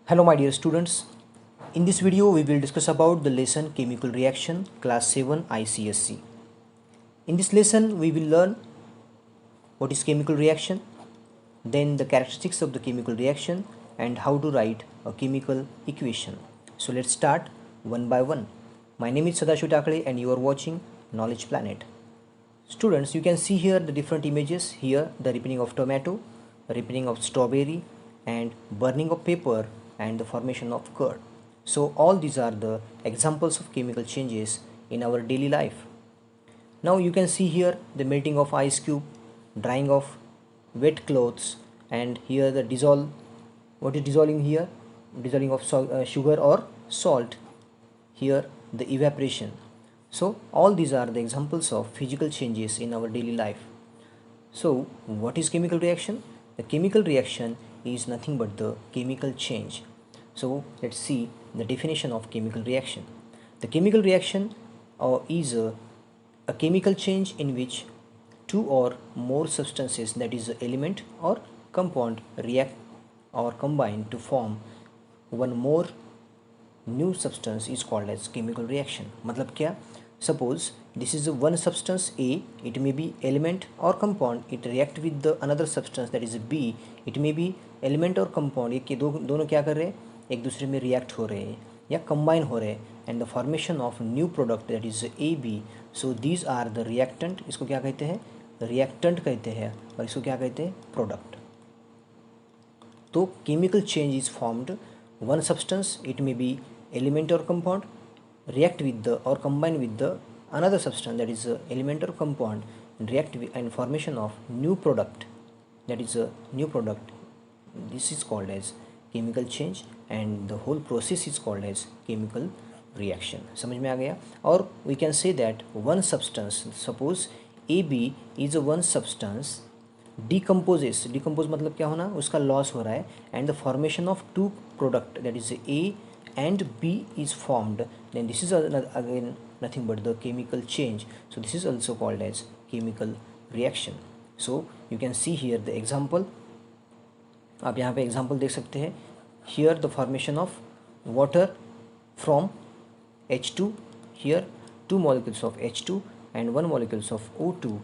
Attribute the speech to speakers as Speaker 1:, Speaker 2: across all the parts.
Speaker 1: Hello my dear students. In this video we will discuss about the lesson chemical reaction class 7 ICSC. In this lesson we will learn what is chemical reaction, then the characteristics of the chemical reaction and how to write a chemical equation. So let's start one by one. My name is Sadashiv Takale and you are watching Knowledge Planet. Students, you can see here the different images. Here the ripening of tomato, ripening of strawberry and burning of paper and the formation of curd. So all these are the examples of chemical changes in our daily life. Now you can see here the melting of ice cube, drying of wet clothes, and here the dissolve. What is dissolving here? Dissolving of sugar or salt. Here the evaporation. So all these are the examples of physical changes in our daily life. So what is chemical reaction? The chemical reaction is nothing but the chemical change. So let's see the definition of chemical reaction. The chemical reaction is a chemical change in which two or more substances, that is element or compound, react or combine to form one more new substance is called as chemical reaction. मतलब क्या? Suppose this is a one substance A, it may be element or compound, it react with the another substance that is B, it may be element और compound, ये दोनों क्या कर रहे हैं? एक दूसरे में रिएक्ट हो रहे हैं या कंबाइन हो रहे हैं and the formation of new product that is A B. So these are the reactant. इसको क्या कहते हैं? रिएक्टेंट कहते हैं. और इसको क्या कहते हैं? प्रोडक्ट. तो chemical change is formed one substance, it may be element और compound, react with the or combine with the another substance that is a element or compound and react with and formation of new product, that is a new product. This is called as chemical change and the whole process is called as chemical reaction. समझ में आ गया? और we can say that one substance, suppose AB is a one substance decomposes. decompose मतलब क्या होना? उसका loss हो रहा है and the formation of two product that is A and B is formed, then this is again nothing but the chemical change. So this is also called as chemical reaction. So you can see here the example. आप यहाँ पे example देख सकते हैं. Here the formation of water from H2. Here two molecules of H2 and one molecules of O2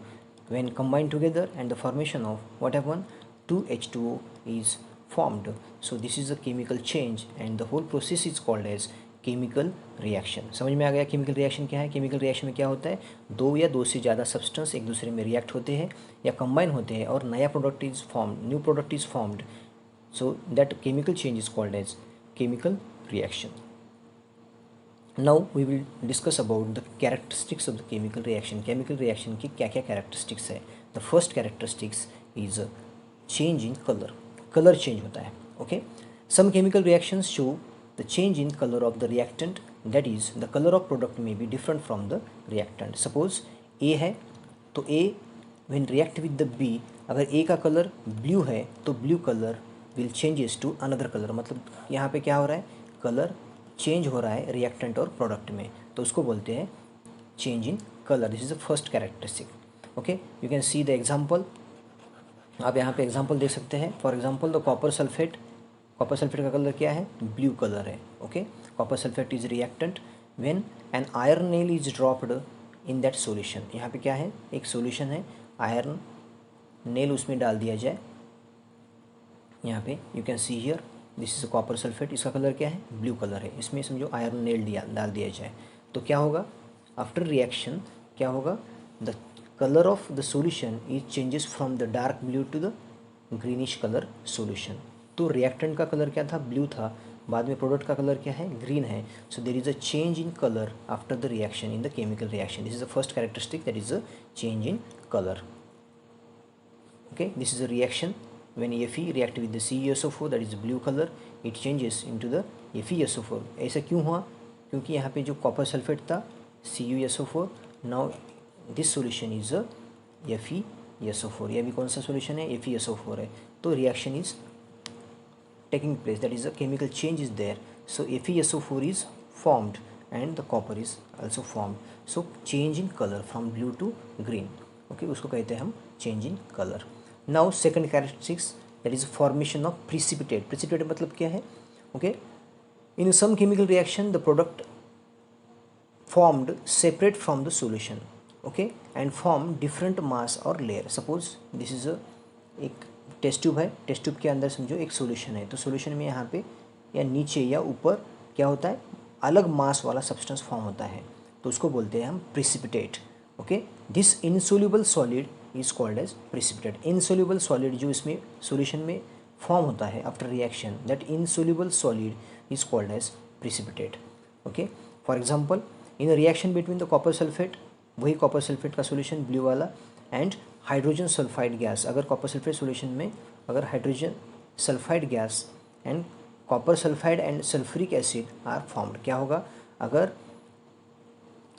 Speaker 1: when combined together and the formation of what happened? 2H2O is formed. So this is a chemical change and the whole process is called as chemical reaction. समझ में आ गया chemical reaction क्या है? chemical reaction में क्या होता है? दो या दो से ज़्यादा substance एक दूसरे में react होते हैं या combine होते हैं और नया product is formed, new product is formed. So that chemical change is called as chemical reaction. Now we will discuss about the characteristics of the chemical reaction. chemical reaction की क्या क्या characteristics है? The first characteristics is change in color. Colour change होता है. Okay, some chemical reactions show the change in colour of the reactant, that is the colour of product में be different from the reactant. Suppose A है तो A when react with the B, अगर A का colour blue है तो blue colour will changes to another colour. मतलब यहाँ पे क्या हो रहा है? कलर चेंज हो रहा है रिएक्टेंट और प्रोडक्ट में, तो उसको बोलते हैं change in colour. This is the first characteristic. Okay, you can see the example. आप यहाँ पे एग्जांपल देख सकते हैं. For example the copper sulphate. Copper sulphate का कलर क्या है? ब्लू कलर है. Okay, copper sulphate is reactant when an iron nail is dropped in that solution. यहाँ पे क्या है? एक सॉल्यूशन है, आयरन नेल उसमें डाल दिया जाए. यहाँ पे you can see here this is copper sulphate. इसका कलर क्या है? ब्लू कलर है. इसमें समझो आयरन नेल डाल दिया जाए तो क्या होगा? आफ्टर रिएक्शन क्या होगा? The color of the solution is changes from the dark blue to the greenish color solution. तो reactant का कलर क्या था? ब्लू था. बाद में प्रोडक्ट का कलर क्या है? ग्रीन है. So there is a change in colour after the reaction in the chemical reaction. This is the first characteristic, that is a change in colour. Okay, this is a reaction when Fe react with the CeSO4 that is blue color, it changes into the FeSO4. ऐसा क्यों हुआ? क्योंकि यहाँ पे जो copper sulphate था CuSO4, now this solution is a FeSO4. यह भी कौन सा सोल्यूशन है? FeSO4 है. तो reaction is taking place, that is a chemical change is there. So FeSO4 is formed and the copper is also formed. So change in colour from blue to green. Okay, उसको कहते हैं हम change in colour. Now second characteristics, that is formation of precipitate. Precipitate मतलब क्या है? Okay, in some chemical reaction the product formed separate from the solution, okay, and form different mass or layer. Suppose this is a एक test tube है, test tube के अंदर समझो एक solution है, तो सॉल्यूशन में यहाँ पे या नीचे या ऊपर क्या होता है, अलग मास वाला सब्सटेंस फॉर्म होता है, तो उसको बोलते हैं हम precipitate. Okay, this insoluble solid is called as precipitate. Insoluble solid जो इसमें सॉल्यूशन में फॉर्म होता है after reaction, that insoluble solid is called as precipitate. Okay, for example in reaction between the copper sulphate, वही copper sulphate का solution blue वाला, and hydrogen sulphide gas. अगर copper sulphate solution में अगर hydrogen sulphide gas and copper sulphide and sulphuric acid are formed, क्या होगा, अगर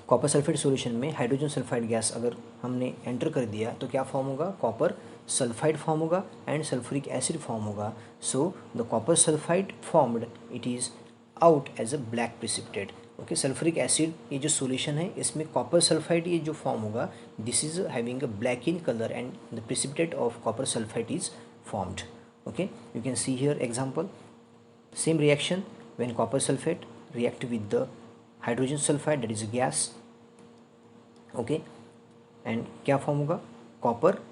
Speaker 1: copper sulphate solution में हाइड्रोजन सल्फाइड गैस अगर हमने एंटर कर दिया तो क्या फॉर्म होगा, कॉपर सल्फाइड फॉर्म होगा एंड सल्फ्यूरिक एसिड फॉर्म होगा. So the copper sulphide formed, it is out as a black precipitate. Okay, sulphuric acid ये जो सॉल्यूशन है इसमें कॉपर सल्फाइड ये जो फॉर्म होगा, this is having a black in colour and the precipitate of copper sulphide is formed. Okay, you can see here example, same reaction when copper sulphate react with the hydrogen sulphide, that is a gas. Okay, and क्या form होगा, copper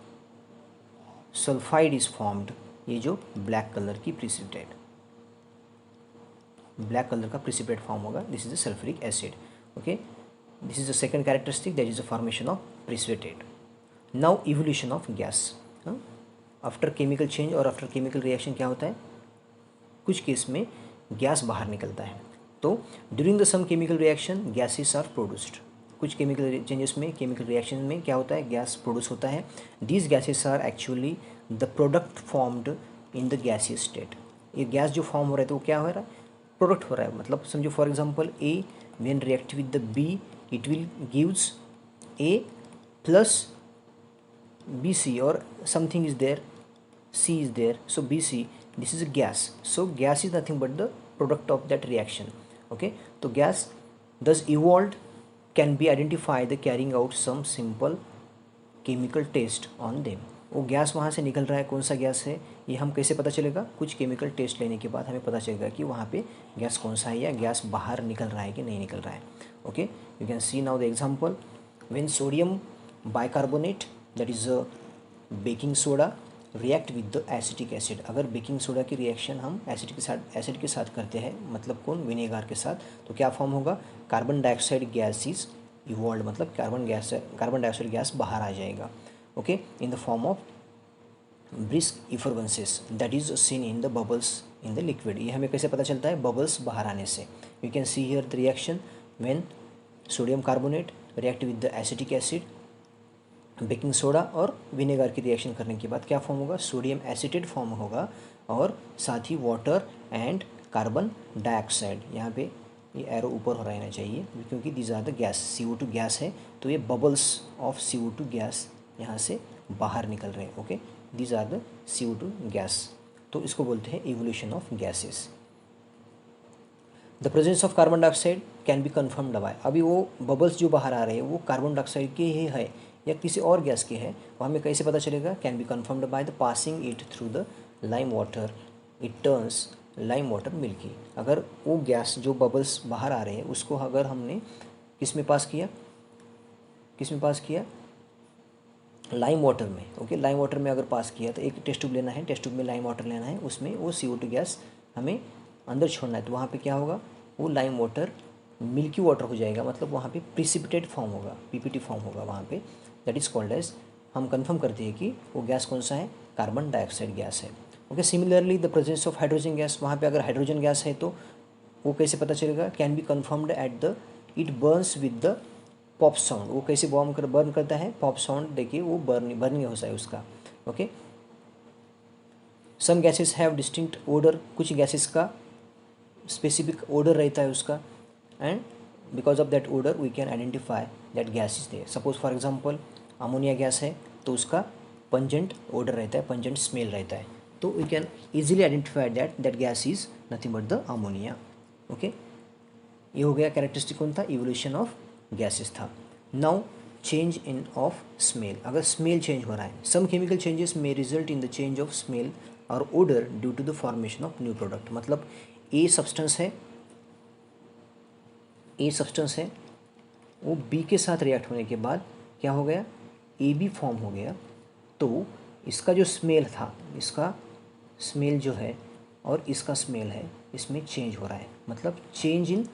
Speaker 1: sulphide is formed, ये जो black colour की precipitate, black colour का precipitate form होगा, this is the sulphuric acid. Okay, this is the second characteristic, that is the formation of precipitate. Now evolution of gas. After chemical change और after chemical reaction क्या होता है, कुछ case में gas बाहर निकलता है. तो during the some chemical reaction gases are produced. कुछ केमिकल चेंजेस में, केमिकल रिएक्शन में क्या होता है, गैस प्रोड्यूस होता है. These gases are actually the product formed in the gaseous state. ये गैस जो फॉर्म हो रहा है तो वो क्या हो रहा है, प्रोडक्ट हो रहा है. मतलब समझो for example A when react with the B, it will gives A plus B C, और something is there, C is there, so B C, this is a gas. So gas is nothing but the product of that reaction. Okay, so gas thus evolved can be identified the carrying out some simple chemical test on them. वो gas वहाँ से निकल रहा है, कौन सा gas है ये हम कैसे पता चलेगा, कुछ केमिकल टेस्ट लेने के बाद हमें पता चलेगा कि वहाँ पे गैस कौन सा है या गैस बाहर निकल रहा है कि नहीं निकल रहा है. Okay, you can C now the example, when sodium bicarbonate, that is a baking soda, react with the acetic acid. अगर बेकिंग सोडा की रिएक्शन हम एसिड के साथ करते हैं, मतलब कौन, विनेगार के साथ, तो क्या फॉर्म होगा, carbon dioxide gas is evolve, मतलब कार्बन डाइऑक्साइड गैस बाहर आ जाएगा. Okay, in the form of brisk effervescences, that is seen in the bubbles in the liquid. ये हमें कैसे पता चलता है, बबल्स बाहर आने से. You can see here the reaction when sodium carbonate react with the acetic acid, baking soda और विनेगर की रिएक्शन करने के बाद क्या फॉर्म होगा, सोडियम एसिटेट फॉर्म होगा, और साथ ही वाटर एंड कार्बन डाइऑक्साइड. यहाँ पे ये एरो ऊपर हो रहना चाहिए क्योंकि these are the gas, CO2 gas है, तो ये बबल्स ऑफ CO2 गैस यहाँ से बाहर निकल रहे हैं. Okay, these are the CO2 gas. तो इसको बोलते हैं evolution of gases. The presence of carbon dioxide can be confirmed by, अभी वो बबल्स जो बाहर आ रहे हैं वो कार्बन डाइऑक्साइड के ही है या किसी और गैस के है, वो हमें कैसे पता चलेगा, can be confirmed by the passing it through the lime water, it turns lime water milky. अगर वो गैस जो बबल्स बाहर आ रहे हैं उसको अगर हमने किस में पास किया, लाइम वाटर में. ओके, लाइम वाटर में अगर पास किया तो एक टेस्ट ट्यूब लेना है, टेस्ट ट्यूब में लाइम वाटर लेना है, उसमें वो CO2 गैस हमें अंदर छोड़ना है, तो वहाँ पे क्या होगा, वो लाइम वाटर मिल्की वाटर हो जाएगा, मतलब वहाँ पे प्रिसिपिटेट फॉर्म होगा, PPT फॉर्म होगा वहाँ पे, दैट इज़ कॉल्ड एज, हम कंफर्म करते हैं कि वो गैस कौन सा है, कार्बन डाइऑक्साइड गैस है. Okay, similarly the presence of hydrogen gas, वहाँ पे अगर हाइड्रोजन गैस है तो वो कैसे पता चलेगा, can be confirmed at the, it Burns with the pop sound. वो कैसे बर्न करता है, पॉप साउंड देखिए वो बर्निंग होता है उसका. Okay, some gases have distinct odour, कुछ गैसेस का स्पेसिफिक ओडर रहता है उसका, and because of that odour we can identify that gas is there. Suppose for example ammonia gas है तो उसका पंजेंट ओडर रहता है, पंजेंट स्मेल रहता है, तो we can easily identify that gas is nothing but the ammonia. Okay, ये हो गया कैरेक्टरिस्टिक कौन था, इवोल्यूशन ऑफ गैसेस था. Now change in of smell, अगर स्मेल चेंज हो रहा है, some chemical changes may result in the change of smell और odor due to the formation of new product. मतलब ए सब्सटेंस है वो बी के साथ रिएक्ट होने के बाद क्या हो गया, ए बी फॉर्म हो गया। तो इसका जो स्मेल था, इसका स्मेल जो है और इसका स्मेल है, इसमें चेंज हो रहा है। मतलब चेंज इन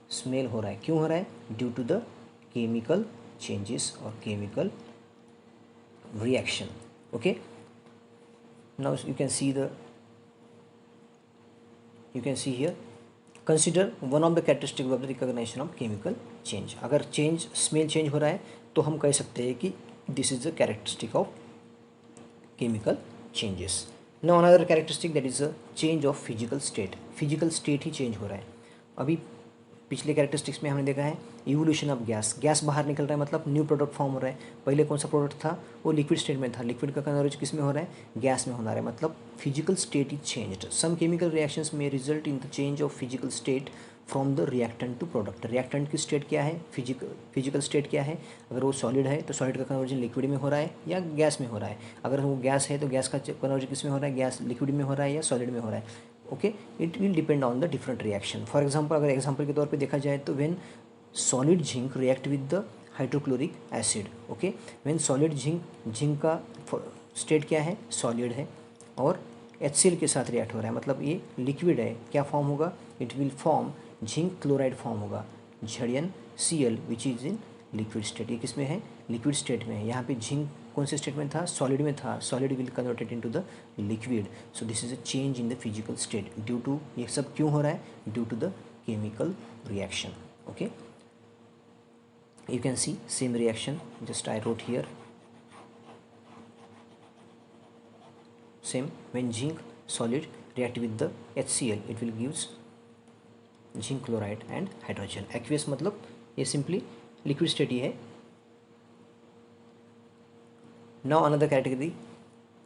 Speaker 1: स्मेल हो रहा है। क्यों हो रहा है? Due to the chemical changes और chemical reaction. Okay, now you can see here, consider one of the characteristics of the recognition of chemical change। अगर स्मेल चेंज हो रहा है तो हम कह सकते हैं कि this is the characteristic of chemical changes। Now another characteristic, that is a change of physical state। Physical state he change हो रहा है। अभी पिछले कैरेक्टरिस्टिक्स में हमने देखा है इवोल्यूशन ऑफ गैस बाहर निकल रहा है, मतलब न्यू प्रोडक्ट फॉर्म हो रहा है। पहले कौन सा प्रोडक्ट था? वो लिक्विड स्टेट में था। लिक्विड का कन्वर्जन किस में हो रहा है? गैस में होना है। मतलब physical state is changed. Some chemical reactions में result in the change of physical state from the reactant to product. Reactant की स्टेट क्या है? फिजिकल स्टेट क्या है? अगर वो सॉलिड है तो सॉलिड का कन्वर्जन लिक्विड में हो रहा है या गैस में हो रहा है। अगर वो गैस है तो गैस का कन्वर्जन किस में हो रहा है? गैस लिक्विड में हो रहा है या सॉलिड में हो रहा है। Okay, it will depend on the different reaction. For example, अगर एग्जांपल के तौर पे देखा जाए तो when solid zinc react with the hydrochloric acid. Okay, when solid zinc का स्टेट क्या है? सॉलिड है और HCl के साथ रिएक्ट हो रहा है, मतलब ये लिक्विड है। क्या फॉर्म होगा? It will form zinc chloride form होगा, ZnCl, which is in liquid state. ये किस में है? लिक्विड स्टेट में है। यहाँ पे जिंक कौन से स्टेट में था? सॉलिड में था। Solid will converted into the liquid. So this is a change in the physical state due to, ये सब क्यों हो रहा है? Due to the chemical reaction. Okay, you can see same reaction, just I wrote here same। when zinc solid react with the HCl, it will gives zinc chloride and hydrogen. Aqueous मतलब ये simply liquid state ही है। Now another category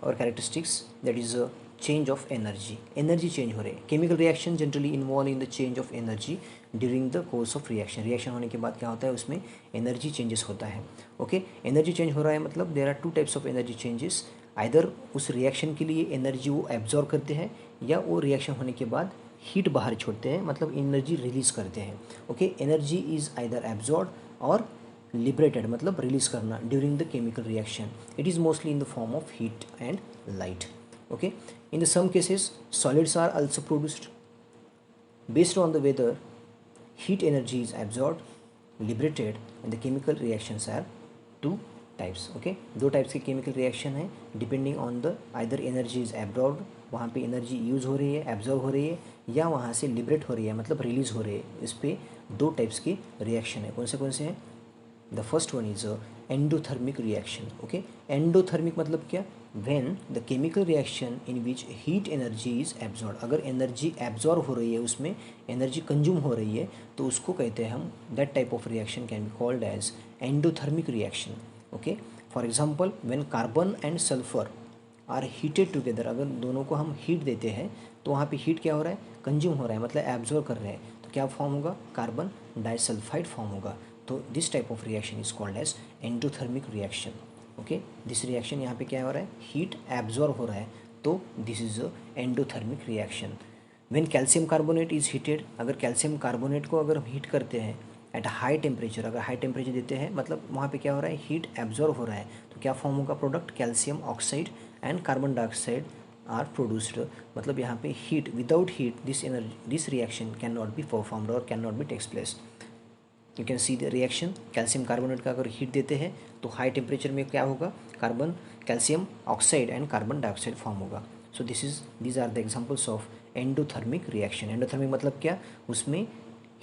Speaker 1: और characteristics, that is a change of energy change हो रही है। Chemical reaction generally involve in the change of energy during the course of reaction होने के बाद क्या होता है? उसमें एनर्जी चेंजेस होता है। ओके, एनर्जी चेंज हो रहा है मतलब there are two types of energy changes. Either उस रिएक्शन के लिए एनर्जी वो एब्जॉर्ब करते हैं या वो रिएक्शन होने के बाद हीट बाहर छोड़ते हैं, मतलब एनर्जी रिलीज करते हैं। Okay, energy is either absorb और लिबरेटेड, मतलब रिलीज करना during the chemical reaction. It is mostly in the form of heat and light. Okay, in the some cases solids are also produced based on the whether heat energy is absorbed, liberated, and the chemical reactions are two types। okay, दो types के chemical reaction है depending on the either energy is absorbed, वहाँ पे energy use हो रही है, absorb हो रही है, या वहाँ से liberate हो रही है, मतलब release हो रही है। इस पे दो types के reaction है। कौन से हैं? The first one is a endothermic reaction। okay, endothermic मतलब क्या? when the chemical reaction in which heat energy is absorbed। अगर एनर्जी एब्जॉर्ब हो रही है, उसमें एनर्जी कंज्यूम हो रही है, तो उसको कहते हैं हम, that type of reaction can be called as endothermic reaction। okay, for example when carbon and sulfur are heated together, अगर दोनों को हम हीट देते हैं तो वहाँ पे हीट क्या हो रहा है? कंज्यूम हो रहा है, मतलब एब्जॉर्ब कर रहे हैं। तो क्या फॉर्म होगा? कार्बन डाइसल्फाइड फॉर्म होगा। तो this type of reaction is called as endothermic reaction. Okay, this reaction यहाँ पे क्या हो रहा है? हीट एब्जॉर्ब हो रहा है, तो this is a endothermic reaction. When calcium carbonate is heated, अगर कैल्शियम कार्बोनेट को अगर हम हीट करते हैं एट हाई टेम्परेचर, अगर हाई टेम्परेचर देते हैं, मतलब वहाँ पे क्या हो रहा है? हीट एब्जॉर्ब हो रहा है, तो क्या फॉर्म होगा? Product calcium oxide and carbon dioxide are produced. मतलब यहाँ पे heat, without heat this reaction can not be performed और can not be takes place. You can see the reaction. Calcium carbonate का अगर हीट देते हैं तो हाई टेम्परेचर में क्या होगा? Calcium oxide and carbon dioxide form होगा। So these are the examples of endothermic reaction. Endothermic मतलब क्या? उसमें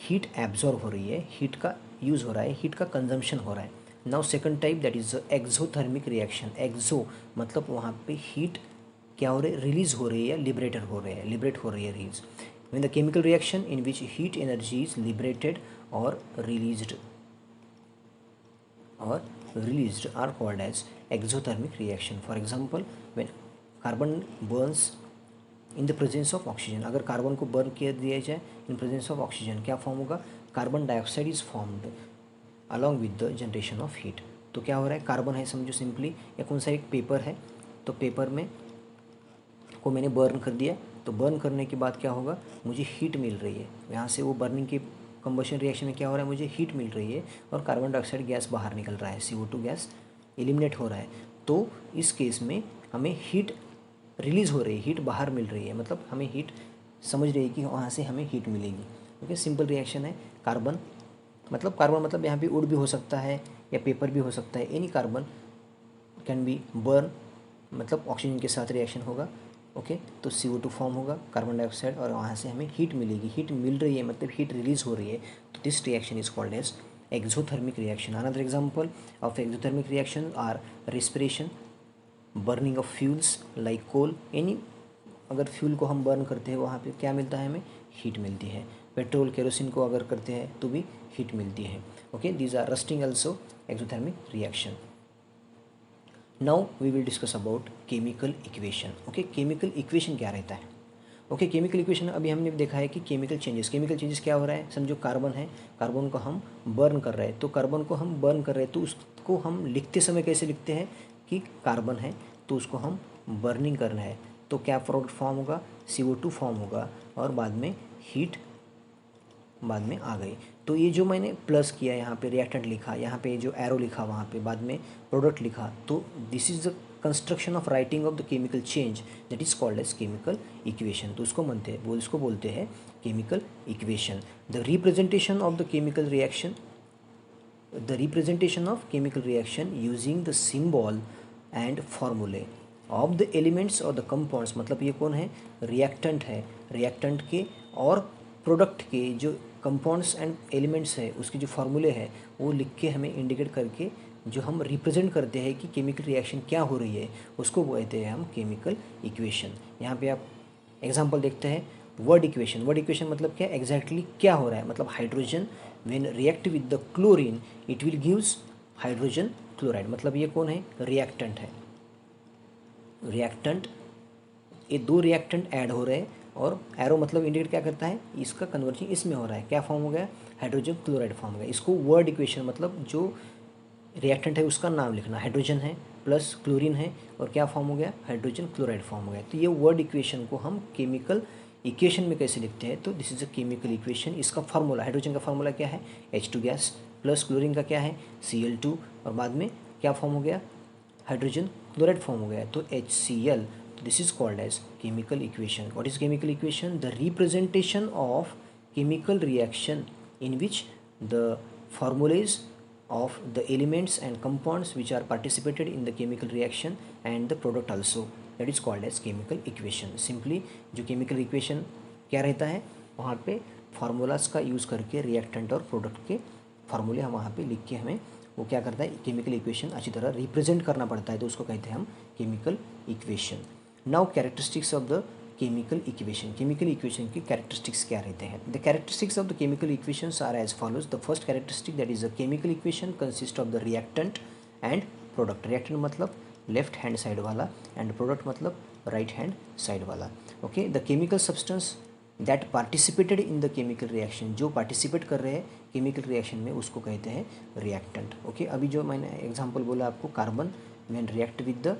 Speaker 1: हीट एब्जॉर्ब हो रही है, हीट का यूज़ हो रहा है, हीट का कंजम्पशन हो रहा है। Now second type, that is exothermic reaction. Exo मतलब वहाँ पे हीट क्या हो रही है? रिलीज हो रही है, लिबरेट हो रही है, release. when the chemical reaction in which heat energy is liberated or released are called as exothermic reaction। for example when carbon burns in the presence of oxygen, अगर कार्बन को burn किया दिया जाए in presence of oxygen, क्या form होगा? Carbon dioxide is formed along with the generation of heat। तो क्या हो रहा है, कार्बन है समझो सिंपली, या कौन सा एक पेपर है, तो पेपर में को मैंने बर्न कर दिया, तो बर्न करने के बाद क्या होगा, मुझे हीट मिल रही है, यहाँ से वो बर्निंग के कंबशन रिएक्शन में क्या हो रहा है, मुझे हीट मिल रही है और कार्बन डाइऑक्साइड गैस बाहर निकल रहा है, CO2 गैस एलिमिनेट हो रहा है। तो इस केस में हमें हीट रिलीज़ हो रही है, हीट बाहर मिल रही है, मतलब हमें हीट समझ रही है कि वहाँ से हमें हीट मिलेगी। ओके, सिंपल रिएक्शन है। कार्बन मतलब यहाँ पे वुड भी हो सकता है या पेपर भी हो सकता है, any carbon can be burn, मतलब ऑक्सीजन के साथ रिएक्शन होगा। ओके, तो CO2 फॉर्म होगा, कार्बन डाइऑक्साइड, और वहाँ से हमें हीट मिलेगी, हीट मिल रही है मतलब हीट रिलीज हो रही है, तो this reaction is called as exothermic reaction. Another example of exothermic reaction are respiration, burning of fuels like coal, any अगर फ्यूल को हम बर्न करते हैं वहाँ पे क्या मिलता है, हमें हीट मिलती है। पेट्रोल केरोसिन को अगर करते हैं तो भी हीट मिलती है। Okay, these are rusting also exothermic reaction. Now we will discuss about chemical equation. Okay, chemical equation क्या रहता है। ओके, केमिकल इक्वेशन अभी हमने देखा है कि केमिकल चेंजेस क्या हो रहा है, समझो कार्बन है, कार्बन को हम बर्न कर रहे हैं, तो कार्बन को हम बर्न कर रहे हैं तो उसको हम लिखते समय कैसे लिखते हैं कि कार्बन है तो उसको हम बर्निंग करना है, तो क्या प्रोडक्ट फॉर्म होगा, CO2 फॉर्म होगा, और बाद में हीट बाद में आ गई। तो ये जो मैंने प्लस किया यहाँ पे रिएक्टेंट लिखा, यहाँ पे जो एरो लिखा, वहाँ पे बाद में प्रोडक्ट लिखा, तो this is the construction of writing of the chemical change that is called as chemical equation. तो उसको बोलते हैं chemical equation. The representation of the chemical reaction, the representation of chemical reaction using the symbol and formulae of the elements or the compounds, मतलब ये कौन है, reactant है, reactant के और प्रोडक्ट के जो कंपाउंड्स एंड एलिमेंट्स है उसके जो फार्मूले है वो लिख के हमें इंडिकेट करके जो हम रिप्रेजेंट करते हैं कि केमिकल रिएक्शन क्या हो रही है, उसको कहते हैं हम केमिकल इक्वेशन। यहाँ पे आप एग्जांपल देखते हैं, वर्ड इक्वेशन मतलब क्या, एग्जैक्टली क्या हो रहा है, मतलब hydrogen when react with the chlorine it will gives hydrogen chloride, मतलब ये कौन है, रिएक्टेंट है, रिएक्टेंट, ये दो रिएक्टेंट ऐड हो रहे हैं, और एरो मतलब इंडिकेट क्या करता है, इसका कन्वर्जन इसमें हो रहा है, क्या फॉर्म हो गया, हाइड्रोजन क्लोराइड फॉर्म हो गया। इसको वर्ड इक्वेशन मतलब जो रिएक्टेंट है उसका नाम लिखना, हाइड्रोजन है प्लस क्लोरीन है और क्या फॉर्म हो गया, हाइड्रोजन क्लोराइड फॉर्म हो गया। तो ये वर्ड इक्वेशन को हम केमिकल इक्वेशन में कैसे लिखते हैं, तो this is a chemical equation. इसका फार्मूला, हाइड्रोजन का फार्मूला क्या है, H2 गैस, प्लस क्लोरीन का क्या है, Cl2, और बाद में क्या फॉर्म हो गया, हाइड्रोजन क्लोराइड फॉर्म हो गया, तो HCl। तो this is called as chemical equation. What is chemical equation, the representation of chemical reaction in which the formulas of the elements and compounds which are participated in the chemical reaction and the product also, that is called as chemical equation। simply जो chemical equation क्या रहता है, वहाँ पे formulas का use करके reactant और product के फार्मूले हम वहाँ पे लिख के हमें वो क्या करता है, केमिकल इक्वेशन अच्छी तरह रिप्रेजेंट करना पड़ता है, तो उसको कहते हैं हम chemical equation. Now characteristics of the chemical equation की कैरेक्टरिस्टिक्स क्या रहते हैं। The characteristics of the chemical equations are as follows. The first characteristic that is the chemical equation consist of the reactant and product. Reactant मतलब left hand side वाला and product मतलब right hand side वाला। Okay, the chemical substance that participated in the chemical reaction, जो participate कर रहे हैं chemical reaction में उसको कहते हैं रिएक्टेंट। ओके, अभी जो मैंने एग्जांपल बोला आपको, carbon when react with the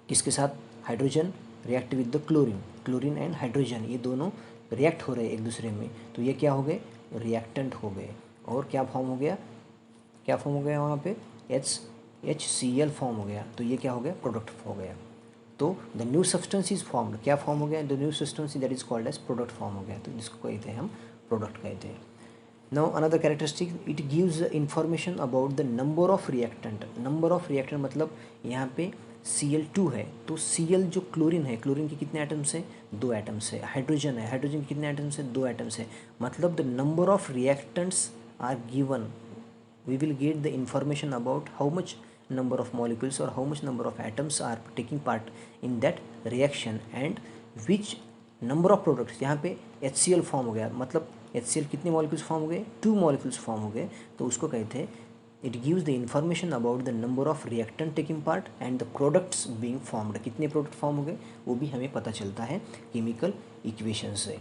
Speaker 1: किसके साथ, hydrogen react with the chlorine and hydrogen, ये दोनों रिएक्ट हो रहे हैं एक दूसरे में, तो ये क्या हो गए, रिएक्टेंट हो गए। और क्या फॉर्म हो गया, वहाँ पे HCl फॉर्म हो गया, तो ये क्या हो गया, प्रोडक्ट हो गया। तो the new substance is formed, क्या फॉर्म हो गया, the new substance that is called as product form हो गया, तो जिसको कहते हैं हम प्रोडक्ट कहते हैं। Now another characteristic, it gives information about the number of reactant मतलब यहाँ पे Cl2 है, तो Cl जो क्लोरीन है, क्लोरीन के कितने एटम्स है, 2 एटम्स है। हाइड्रोजन है, हाइड्रोजन के कितने एटम्स है, 2 एटम्स है। मतलब the number of reactants are given, we will get the information about how much number of molecules or how much number of atoms are taking part in that reaction and which number of products। यहाँ पे HCl form हो गया, मतलब HCl कितने molecules form हो गए, 2 molecules form हो गए, तो उसको कहते हैं it gives the information about the number of reactant taking part and the products being formed, कितने प्रोडक्ट फॉर्म हो गए वो भी हमें पता चलता है केमिकल इक्वेशन से।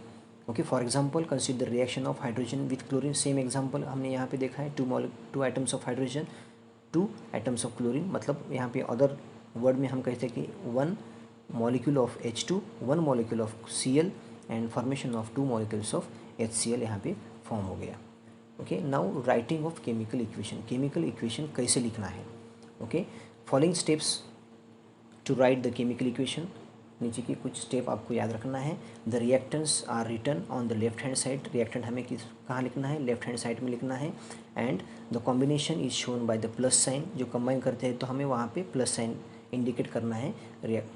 Speaker 1: Okay, for example consider reaction of hydrogen with chlorine, same example हमने यहाँ पे देखा है, 2 atoms of hydrogen 2 atoms of chlorine, मतलब यहाँ पे अदर वर्ड में हम कहते हैं कि 1 molecule of H2, 1 molecule of Cl and formation of 2 molecules of HCl यहाँ पे फॉर्म हो गया। Okay, now writing of chemical equation, chemical equation कैसे लिखना है। ओके, following steps to write the chemical equation, नीचे की कुछ स्टेप आपको याद रखना है। The reactants are written on the left hand side, reactant हमें किस कहाँ लिखना है, लेफ्ट हैंड साइड में लिखना है। And the combination is shown by the plus sign, जो कंबाइन करते हैं तो हमें वहाँ पे प्लस साइन इंडिकेट करना है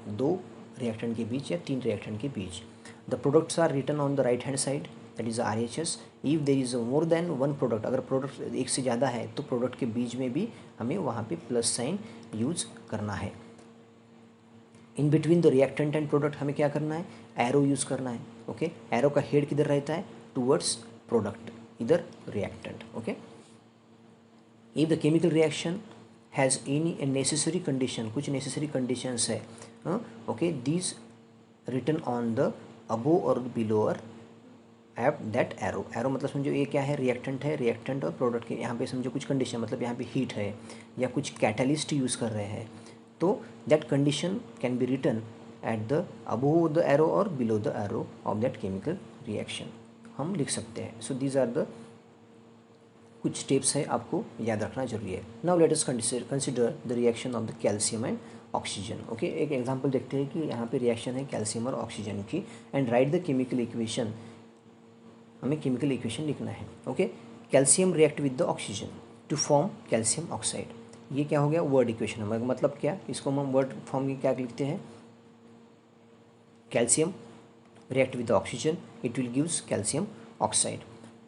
Speaker 1: दो रिएक्टेंट के बीच या 3 रिएक्टेंट के बीच। The products are written on the right hand side, that is RHS। If there is more than 1 product, अगर प्रोडक्ट एक से ज़्यादा है तो प्रोडक्ट के बीच में भी हमें वहाँ पे प्लस साइन यूज करना है। In between the reactant and product हमें क्या करना है, एरो यूज़ करना है। ओके, एरो का हेड किधर रहता है, टूवर्ड्स प्रोडक्ट, इधर reactant. Okay, if the chemical reaction has any necessary condition, कुछ नेसेसरी कंडीशंस है, okay, these written on the above और below at that arrow. Arrow मतलब समझो ये क्या है, रिएक्टेंट है, रिएक्टेंट और प्रोडक्ट के यहाँ पे समझो कुछ कंडीशन, मतलब यहाँ पे हीट है या कुछ कैटलिस्ट यूज़ कर रहे हैं, तो that condition can be written at the above the arrow और below the arrow of that chemical reaction, हम लिख सकते हैं। सो दीज आर द कुछ स्टेप्स है आपको याद रखना जरूरी है। Now let us consider the reaction of the calcium and oxygen. Okay, एक एग्जांपल देखते हैं कि यहाँ पे रिएक्शन है कैल्शियम और ऑक्सीजन की। And write the chemical equation, हमें केमिकल इक्वेशन लिखना है। Okay, calcium react with the oxygen to form calcium oxide, ये क्या हो गया, वर्ड इक्वेशन है, मतलब क्या, इसको हम वर्ड फॉर्म में क्या लिखते हैं, calcium react with the oxygen, it will gives calcium oxide.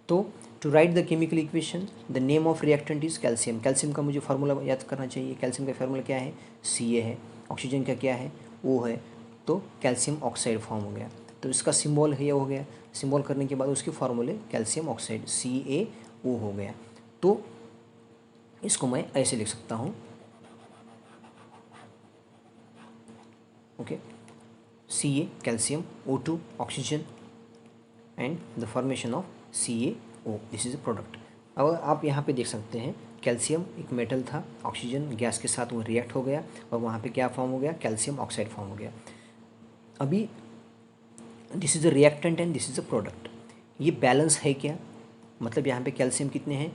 Speaker 1: तो to write the chemical equation, the name of reactant is calcium, calcium का मुझे फार्मूला याद करना चाहिए। कैल्शियम का फार्मूला क्या है, Ca है, ऑक्सीजन का क्या है, O है, तो कैल्शियम ऑक्साइड फॉर्म हो गया। तो इसका सिंबल है, ये हो गया, सिंबल करने के बाद उसके फार्मूले कैल्शियम ऑक्साइड CaO हो गया। तो इसको मैं ऐसे लिख सकता हूँ, okay, Ca calcium, O2 oxygen and the formation of CaO, this is a product. अब आप यहाँ पे देख सकते हैं कैल्शियम एक मेटल था, ऑक्सीजन गैस के साथ वो रिएक्ट हो गया और वहाँ पे क्या फॉर्म हो गया, कैल्शियम ऑक्साइड फॉर्म हो गया। अभी this is a reactant and this is a product, ये बैलेंस है क्या, मतलब यहाँ पे कैल्शियम कितने हैं,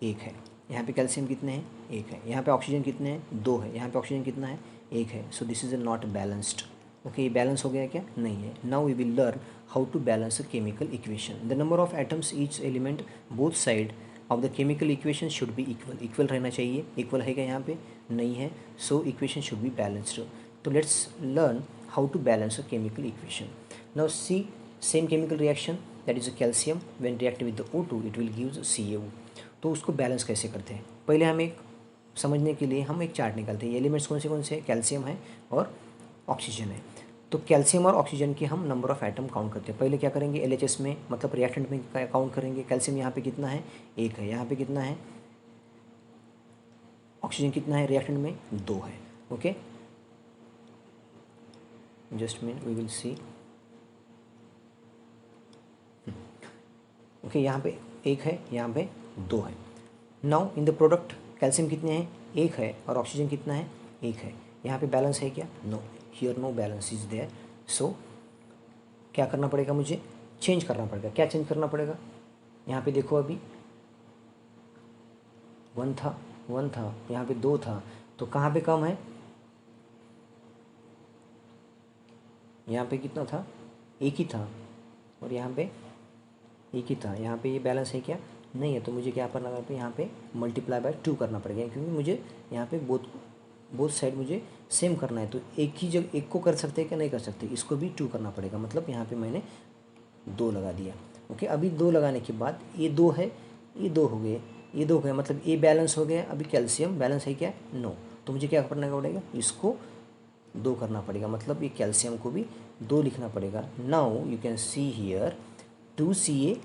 Speaker 1: 1 है, यहाँ पे कैल्शियम कितने हैं, 1 है, यहाँ पे ऑक्सीजन कितने हैं, 2 है, यहाँ पे ऑक्सीजन कितना है, 1 है। So this is a not balanced. Okay, ये बैलेंस हो गया क्या, नहीं है। Now we will learn how to balance a chemical equation. The number of atoms each element both side of the chemical equation should be equal, equal रहना चाहिए। Equal है क्या, यहाँ पे नहीं है, so equation should be balanced. तो let's learn how to balance a chemical equation. Now see same chemical reaction, that is a calcium when react with the O2 it will gives CaO। तो उसको balance कैसे करते हैं, पहले हम एक समझने के लिए हम एक चार्ट निकालते हैं। ये एलिमेंट्स कौन से हैं, कैल्शियम है और ऑक्सीजन है। तो कैल्शियम और ऑक्सीजन के हम नंबर ऑफ एटम काउंट करते हैं। पहले क्या करेंगे, LHS में मतलब रिएक्टेंट में काउंट करेंगे। कैल्शियम यहाँ पे कितना है, 1 है, यहाँ पे कितना है, ऑक्सीजन कितना है, रिएक्टेंट में 2 है। Okay, just minute we will see. Okay, यहाँ पे 1 है, यहाँ पे 2 है। Now in the product calcium कितने हैं, 1 है और ऑक्सीजन कितना है, 1 है। यहाँ पे बैलेंस है क्या, no, here no balance is there. सो क्या करना पड़ेगा, मुझे चेंज करना पड़ेगा। क्या चेंज करना पड़ेगा, यहाँ पे देखो अभी 1 था, 1 था, यहाँ पे 2 था, तो कहाँ पे कम है, यहाँ पे कितना था, 1 ही था और यहाँ पे 1 ही था। यहाँ पे ये बैलेंस है क्या, नहीं है, तो मुझे क्या करना पड़ेगा, यहाँ पे मल्टीप्लाई बाय 2 करना पड़ेगा, क्योंकि मुझे यहाँ पे बोथ साइड मुझे सेम करना है। तो एक ही जगह एक को कर सकते हैं क्या, नहीं कर सकते, इसको भी 2 करना पड़ेगा, मतलब यहाँ पे मैंने 2 लगा दिया। ओके, अभी 2 लगाने के बाद ये 2 है, ये 2 हो गए, ये 2 गए, मतलब ये बैलेंस हो गया। अभी कैल्शियम बैलेंस है क्या, नो, तो मुझे क्या करना पड़ेगा, इसको 2 करना पड़ेगा, मतलब ये कैल्शियम को भी 2 लिखना पड़ेगा। Now you can see here 2Ca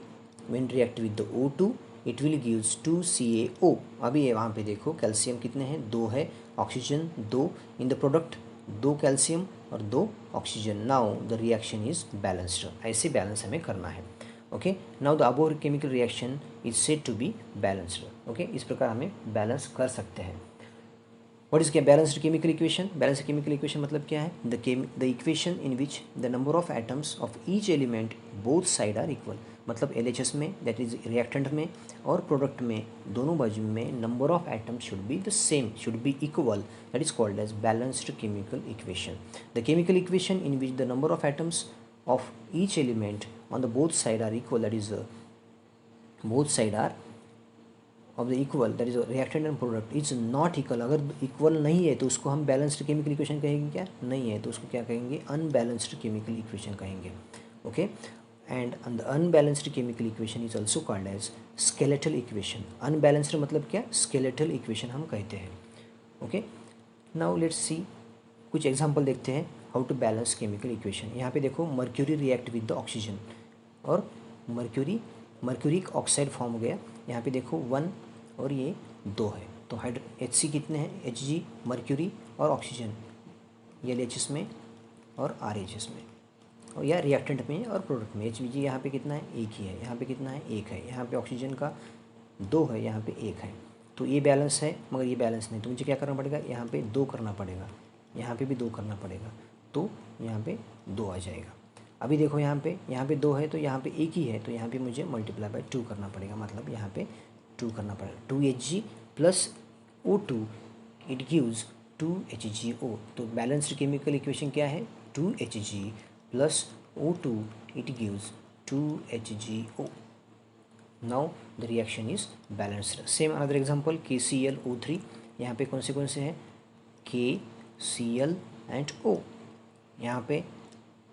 Speaker 1: when react with the O2 it will gives 2CaO। अभी ये वहाँ पे देखो कैल्शियम कितने हैं, 2 है, oxygen 2, in the product 2 calcium और 2 oxygen. Now the reaction is balanced, ऐसे बैलेंस हमें करना है। Okay, now the above chemical reaction is said to be balanced. Okay, इस प्रकार हमें बैलेंस कर सकते हैं। व्हाट इज क्या balanced chemical equation? Balanced chemical equation मतलब क्या है? The equation in which the number of atoms of each element both side are equal. मतलब LHS में, दैट इज रिएक्टेंट में और प्रोडक्ट में, दोनों बाजू में number of atoms should be the same, should be equal, that is called as balanced chemical equation. The chemical equation in which the number of atoms of each element on the both side are equal, that is both side are of the equal, that is reactant and product is not equal. अगर equal नहीं है तो उसको हम balanced chemical equation कहेंगे क्या? नहीं है तो उसको क्या कहेंगे? अनबैलेंस्ड केमिकल इक्वेशन कहेंगे। Okay, and the unbalanced chemical equation is also called as skeletal equation. Unbalanced मतलब क्या? स्केलेटल इक्वेशन हम कहते हैं। ओके, नाउ लेट्स सी, कुछ एग्जांपल देखते हैं how to balance chemical equation. यहाँ पे देखो, mercury react with the oxygen और मर्क्यूरिक ऑक्साइड फॉर्म हो गया। यहाँ पे देखो 1 और ये 2 है, तो HC कितने हैं? Hg मर्क्यूरी और ऑक्सीजन, LHS में और RHS में, और या रिएक्टेंट में और प्रोडक्ट में। Hg यहाँ पे कितना है? एक ही है। यहाँ पे कितना है? एक है। यहाँ पे ऑक्सीजन का 2 है, यहाँ पे 1 है। तो ये बैलेंस है, मगर ये बैलेंस नहीं, तो मुझे क्या करना पड़ेगा? यहाँ पे 2 करना पड़ेगा, यहाँ पे भी 2 करना पड़ेगा, तो यहाँ पे 2 आ जाएगा। अभी देखो यहाँ पे 2 है, तो यहाँ पे 1 ही है, तो यहाँ पे मुझे मल्टीप्लाई बाय 2 करना पड़ेगा, मतलब यहाँ पे 2 करना पड़ेगा। 2Hg plus O2 it gives 2HgO। तो बैलेंस्ड केमिकल इक्वेशन क्या है? 2Hg plus O2 it gives 2HgO। Now the reaction is balanced. Same another example, KClO3। यहाँ पे कौन से हैं? KCl and O। यहाँ पे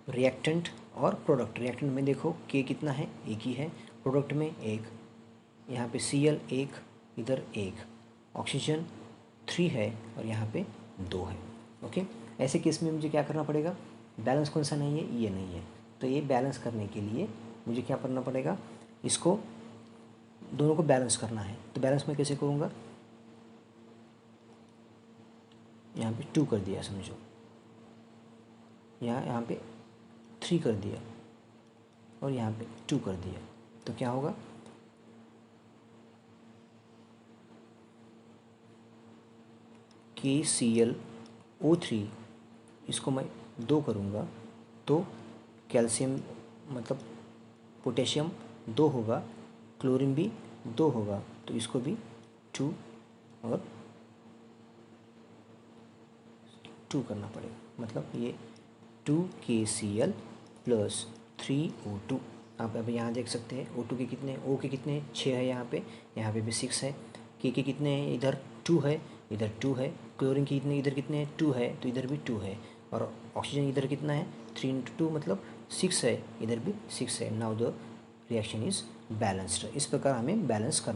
Speaker 1: रिएक्टेंट और प्रोडक्ट। रिएक्टेंट में देखो K कितना है? एक ही है। प्रोडक्ट में 1, यहाँ पे Cl 1, इधर 1, ऑक्सीजन 3 है और यहाँ पे 2 है। ओके, ऐसे केस में मुझे क्या करना पड़ेगा? बैलेंस कौन सा नहीं है? ये नहीं है। तो ये बैलेंस करने के लिए मुझे क्या करना पड़ेगा? इसको दोनों को बैलेंस करना है। तो बैलेंस मैं कैसे करूँगा? यहाँ पे 2 कर दिया समझो, यहाँ पे 3 कर दिया और यहाँ पे 2 कर दिया, तो क्या होगा? KClO3 इसको मैं 2 करूँगा तो कैल्शियम मतलब पोटेशियम 2 होगा, क्लोरीन भी 2 होगा, तो इसको भी 2 और 2 करना पड़ेगा। मतलब ये 2KCl प्लस 3O2। आप अभी यहाँ देख सकते हैं O2 के कितने, O के कितने 6 है, यहाँ पे भी 6 है। K के कितने हैं? इधर 2 है, इधर 2 है। क्लोरीन के कितने, इधर कितने हैं? 2 है, तो इधर भी 2 है। और ऑक्सीजन इधर कितना है? 3 × 2 मतलब 6 है, इधर भी 6 है। Now the reaction is balanced. इस प्रकार हमें बैलेंस करना